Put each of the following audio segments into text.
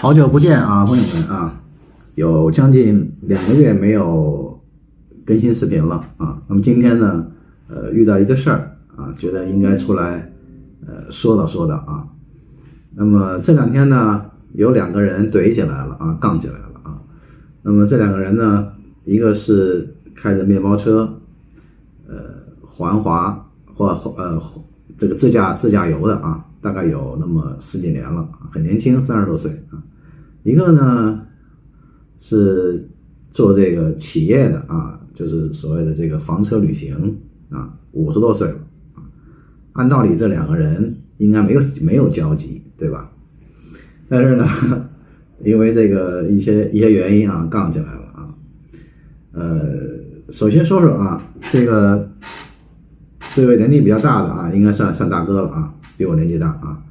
好久不见啊，朋友们啊，有将近2个月没有更新视频了啊。那么今天呢，遇到一个事儿啊，觉得应该出来说道啊。那么这2天呢，有2个人怼起来了啊，杠起来了啊。那么这2个人呢，一个是开着面包车，环华这个自驾游的啊，大概有那么10几年了，很年轻，30多岁啊。一个呢是做这个企业的啊，就是所谓的这个房车旅行啊，50多岁了啊。按道理这2个人应该没有交集，对吧？但是呢，因为这个一些原因啊，杠起来了啊。首先说说啊，这位年纪比较大的啊，应该算大哥了啊，比我年纪大啊。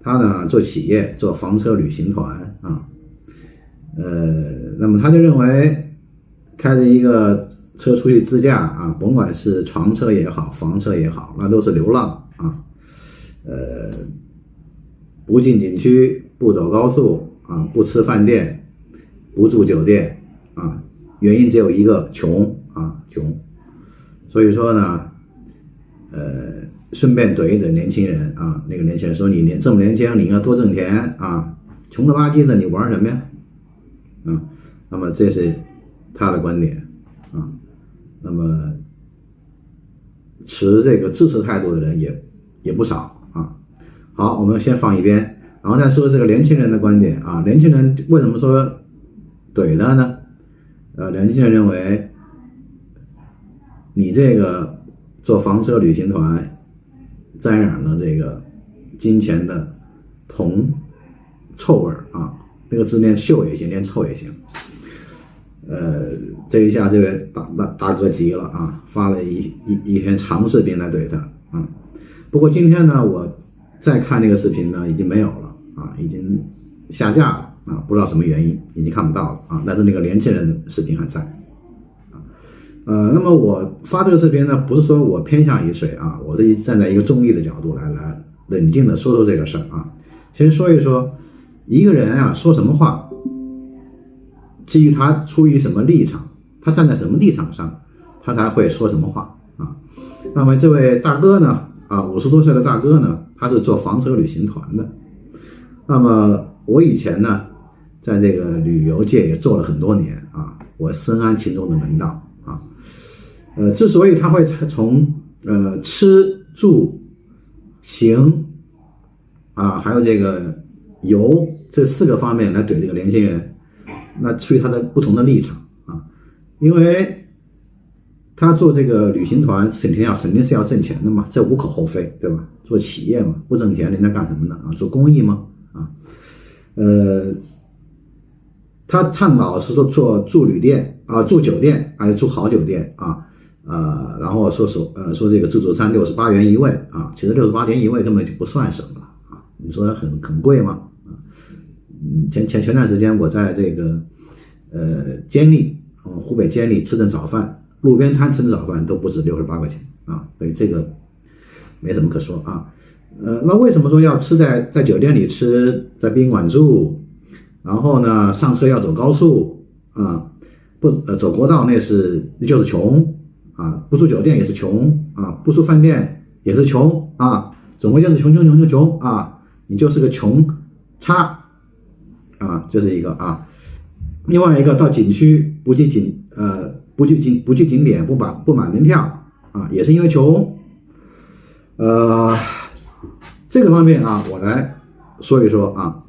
他呢做企业，做房车旅行团啊，那么他就认为开着一个车出去自驾啊，甭管是床车也好，房车也好，那都是流浪啊，不进景区，不走高速啊，不吃饭店，不住酒店啊，原因只有一个，穷啊，穷。所以说呢，顺便怼一怼年轻人啊，那个年轻人说你这么年轻，你应该多挣钱啊，穷了吧唧的你玩什么呀？那么这是他的观点啊。那么持这个支持态度的人也不少啊。好，我们先放一边，然后再说这个年轻人的观点啊。年轻人为什么说怼他呢？年轻人认为你这个做房车旅行团沾染了这个金钱的铜臭味啊，那个字念臭也行，念臭也行。这一下这位大哥急了啊，发了一篇长视频来怼他啊。不过今天呢，我再看那个视频呢，已经没有了啊，已经下架了啊，不知道什么原因，已经看不到了啊。但是那个年轻人的视频还在。那么我发这个视频呢，不是说我偏向于谁啊，我是站在一个中立的角度来冷静的说这个事儿啊。先说一说一个人啊说什么话，基于他出于什么立场，他站在什么立场上，他才会说什么话啊。那么这位大哥呢啊，50多岁的大哥呢，他是做房车旅行团的。那么我以前呢，在这个旅游界也做了很多年啊，我深谙其中的门道。之所以他会从吃住行啊，还有这个游这4个方面来怼这个年轻人，那出于他的不同的立场啊。因为他做这个旅行团肯定是要挣钱的嘛，这无可厚非，对吧？做企业嘛，不挣钱人家干什么呢？啊，做公益嘛啊。他倡导是说做住旅店啊，住酒店，还是住好酒店啊。然后说这个自助餐68元一位啊，其实68元一位根本就不算什么了啊，你说很贵吗？前段时间我在这个监利，湖北监利吃顿早饭，路边摊吃顿早饭都不止68块钱啊，所以这个没什么可说啊。那为什么说要吃在酒店里吃，在宾馆住，然后呢上车要走高速啊，不走国道那就是穷啊，不住酒店也是穷啊，不住饭店也是穷啊，总归就是穷啊，你就是个穷叉啊，这是一个啊。另外一个到景区不去景点不买门票啊，也是因为穷。这个方面啊，我来说一说啊。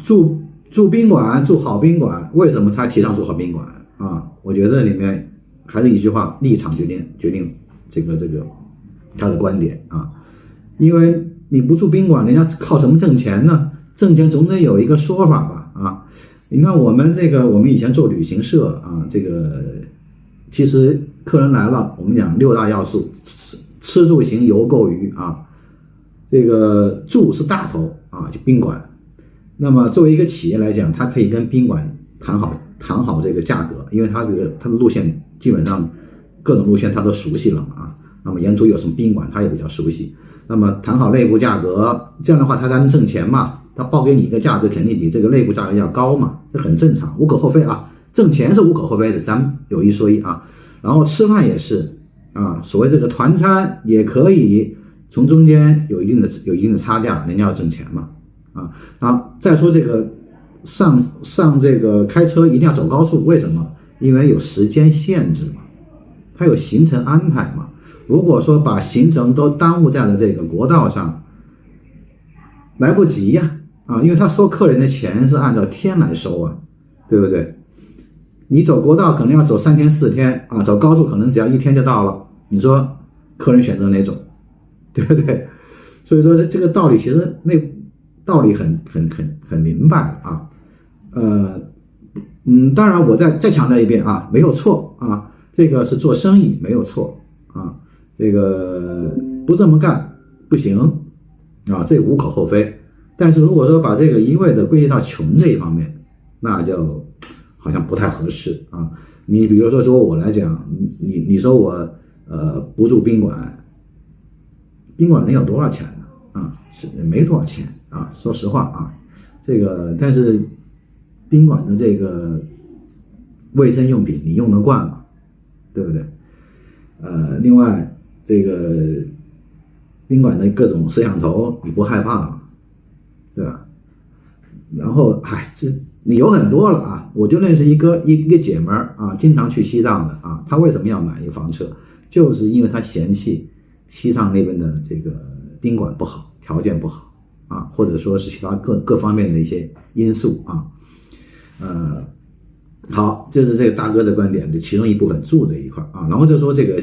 住宾馆，住好宾馆，为什么他提倡住好宾馆啊？我觉得里面还是一句话，立场决定这个他的观点啊。因为你不住宾馆，人家靠什么挣钱呢？挣钱总得有一个说法吧啊。你看我们以前做旅行社啊，这个其实客人来了，我们讲6大要素，吃住行游购娱啊。这个住是大头啊，就宾馆。那么作为一个企业来讲，它可以跟宾馆谈好这个价格，因为它的路线基本上各种路线它都熟悉了啊。那么沿途有什么宾馆它也比较熟悉，那么谈好内部价格，这样的话它才能挣钱嘛。他报给你一个价格，肯定比这个内部价格要高嘛，这很正常，无可厚非啊。挣钱是无可厚非的，咱们有一说一啊。然后吃饭也是啊，所谓这个团餐也可以从中间有一定的差价，人家要挣钱嘛啊。然后再说这个上这个开车一定要走高速，为什么？因为有时间限制嘛，它有行程安排嘛。如果说把行程都耽误在了这个国道上，来不及呀啊，因为他收客人的钱是按照天来收啊，对不对？你走国道可能要走3天4天啊，走高速可能只要1天就到了。你说客人选择哪种，对不对？所以说这个道理其实道理很明白啊。当然我再强调一遍啊，没有错啊，这个是做生意没有错啊，这个不这么干不行啊，这无可厚非。但是如果说把这个一味的归结到穷这一方面，那就好像不太合适啊。你比如说我来讲，你说我不住宾馆，宾馆能有多少钱呢？啊，是没多少钱啊，说实话啊，这个但是宾馆的这个卫生用品你用得惯吗？对不对？另外这个宾馆的各种摄像头你不害怕吗？对吧？然后理由很多了啊，我就认识一个姐们儿啊，经常去西藏的啊，她为什么要买一个房车？就是因为她嫌弃西藏那边的这个宾馆不好，条件不好啊，或者说是其他各方面的一些因素啊。好，这是这个大哥的观点的其中一部分，住这一块啊，然后就说这个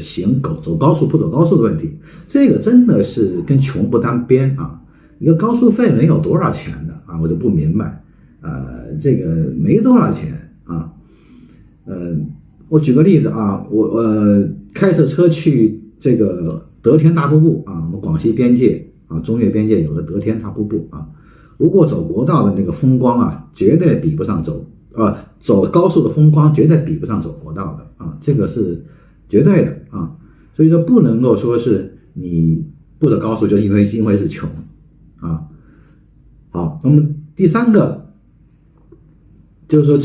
走高速不走高速的问题，这个真的是跟穷不沾边啊。一个高速费能有多少钱的啊？我就不明白，这个没多少钱啊。我举个例子啊，我开着车去这个德天大瀑布啊，我们广西边界啊，中越边界有个德天大瀑布啊。如果走国道的那个风光啊，绝对比不上走高速的风光，绝对比不上走国道的啊，这个是绝对的啊。所以说不能够说是你不走高速就因为是穷啊。好，那么第三个就是说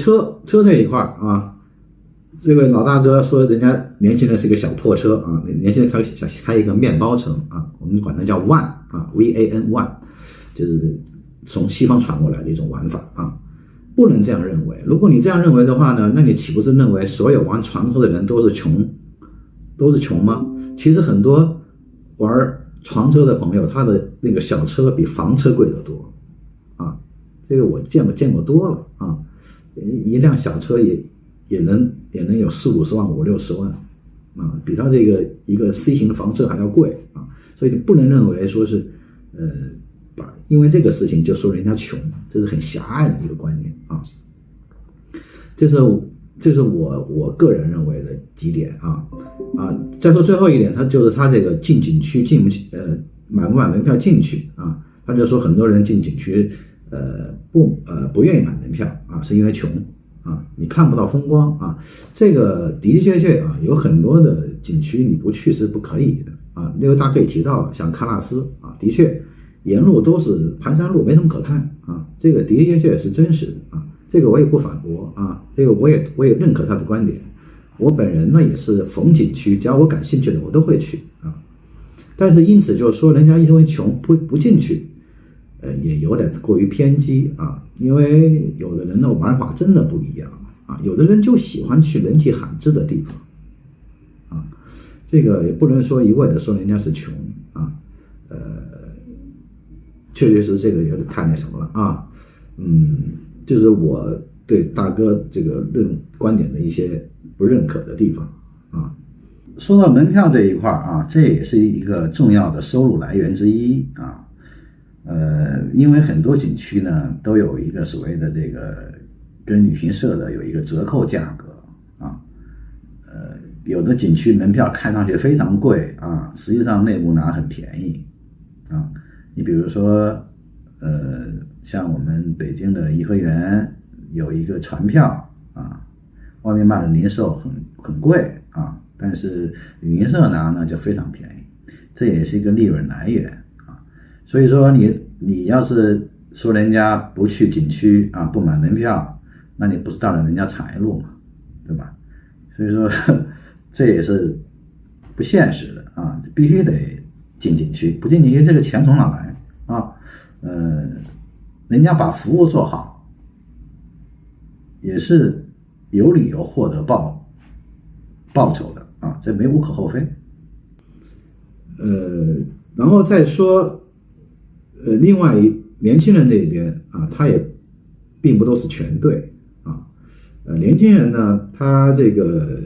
车这一块啊，这位老大哥说人家年轻人是个小破车啊，年轻人开一个面包城啊，我们管它叫 van 啊 ，van van， 就是从西方传过来的一种玩法啊，不能这样认为。如果你这样认为的话呢，那你岂不是认为所有玩船车的人都是穷吗？其实很多玩床车的朋友，他的那个小车比房车贵得多啊，这个我见过多了啊，一辆小车也能有40-50万、50-60万啊，比他这个一个 C 型的房车还要贵啊，所以你不能认为说是因为这个事情就说人家穷，这是很狭隘的一个观念啊。这是我个人认为的几点啊。再说最后一点，他这个进景区买不买门票进去啊？他就说很多人进景区不愿意买门票啊，是因为穷啊，你看不到风光啊。这个的确啊，有很多的景区你不去是不可以的啊。那位大哥也提到了，像喀纳斯啊，的确沿路都是盘山路，没什么可看啊。这个的确是真实的啊，这个我也不反驳啊，这个我也认可他的观点。我本人呢也是逢景区，只要我感兴趣的我都会去啊。但是因此就是说人家因为穷不进去，也有点过于偏激啊。因为有的人的玩法真的不一样啊，有的人就喜欢去人迹罕至的地方啊。这个也不能说一味的说人家是穷啊，确确实这个有点太那什么了啊。这是我对大哥这个观点的一些不认可的地方啊。说到门票这一块啊，这也是一个重要的收入来源之一啊。因为很多景区呢都有一个所谓的这个跟旅行社的有一个折扣价格啊。有的景区门票看上去非常贵啊，实际上内部拿很便宜啊。你比如说像我们北京的颐和园有一个船票啊，外面卖的零售很贵啊，但是旅行社拿呢就非常便宜，这也是一个利润来源啊。所以说你要是说人家不去景区啊，不买门票，那你不是断了人家财路嘛，对吧？所以说这也是不现实的啊，必须得进景区，不进景区这个钱从哪来啊？人家把服务做好，也是有理由获得报酬的啊，这没无可厚非。然后再说，另外年轻人这边啊，他也并不都是全对啊。年轻人呢，他这个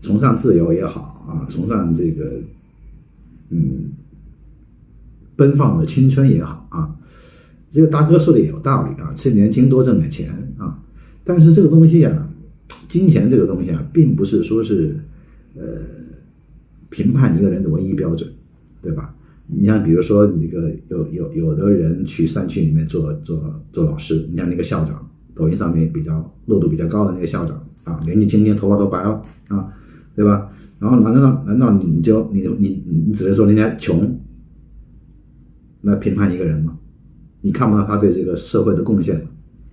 崇尚自由也好啊，崇尚这个奔放的青春也好啊，这个大哥说的也有道理啊，趁年轻多挣点钱啊。但是这个东西啊，金钱这个东西啊，并不是说是评判一个人的唯一标准，对吧？你像比如说你这个有的人去山区里面做老师，你像那个校长，抖音上面热度比较高的那个校长啊，年纪轻轻头发都白了啊，对吧？然后难道你只能说人家穷，那评判一个人吗？你看不到他对这个社会的贡献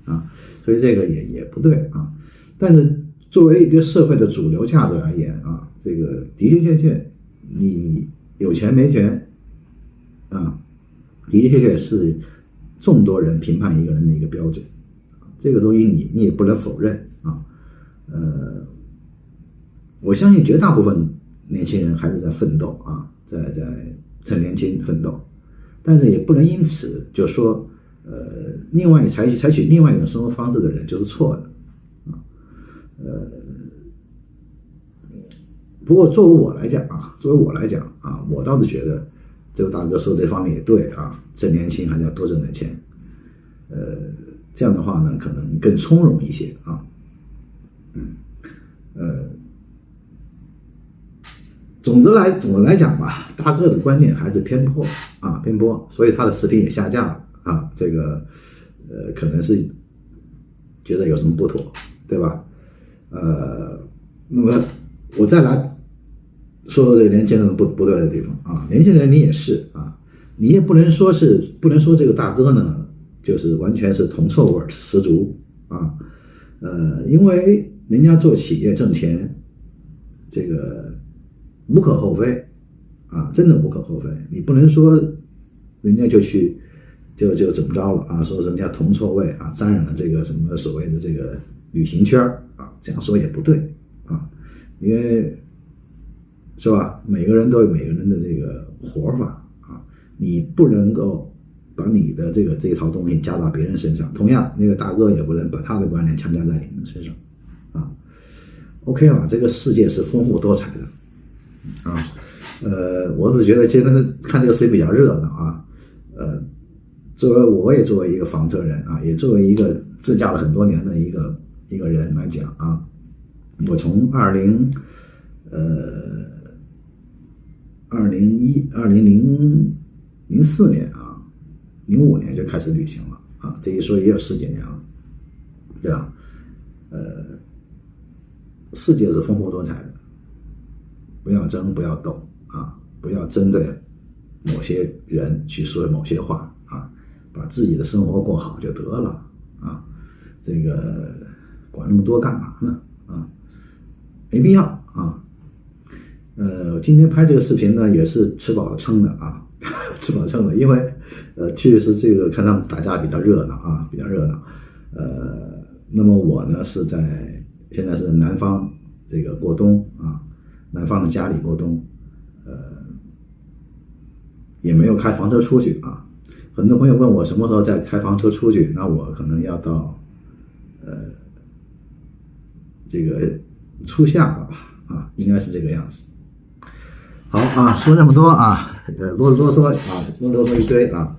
啊，所以这个也不对啊。但是作为一个社会的主流价值而言啊，这个的确你有钱没钱啊，的确是众多人评判一个人的一个标准，这个东西你也不能否认啊。我相信绝大部分年轻人还是在奋斗啊，在趁年轻奋斗，但是也不能因此就说另外采取另外一种生活方式的人就是错的啊。不过作为我来讲啊，我倒是觉得这个大哥说这方面也对啊，趁年轻还是要多挣点钱，这样的话呢，可能更从容一些啊。总的来讲吧，大哥的观念还是偏颇，所以他的视频也下架了啊。这个可能是觉得有什么不妥，对吧？那么我再来说这个年轻人不对的地方啊，年轻人你也是啊，你也不能说这个大哥呢就是完全是铜臭味十足啊，因为人家做企业挣钱，这个无可厚非啊，真的无可厚非，你不能说人家就怎么着了啊，说人家铜臭味啊，沾染了这个什么所谓的这个旅行圈啊，这样说也不对啊，因为是吧？每个人都有每个人的这个活法啊，你不能够把你的这一套东西加到别人身上，同样那个大哥也不能把他的观念强加在你们身上啊。OK 了，这个世界是丰富多彩的啊。我只觉得今天看这个视频比较热闹啊。我也作为一个房车人啊，也作为一个自驾了很多年的一个人来讲啊，我从2004年啊，05年就开始旅行了啊，这一说也有10几年了，对吧？世界是丰富多彩的，不要争，不要斗啊，不要针对某些人去说某些话啊，把自己的生活过好就得了啊，这个管那么多干嘛呢啊？没必要啊。我今天拍这个视频呢，也是吃饱了撑的啊，吃饱撑的，因为确实这个看他们打架比较热闹啊，比较热闹。那么我呢现在是南方这个过冬啊，南方的家里过冬，也没有开房车出去啊。很多朋友问我什么时候再开房车出去，那我可能要到这个初夏了吧啊，应该是这个样子。好啊，说这么多啊，啰嗦啊，啰嗦一堆啊，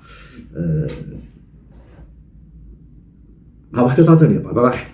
好吧，就到这里吧，拜拜。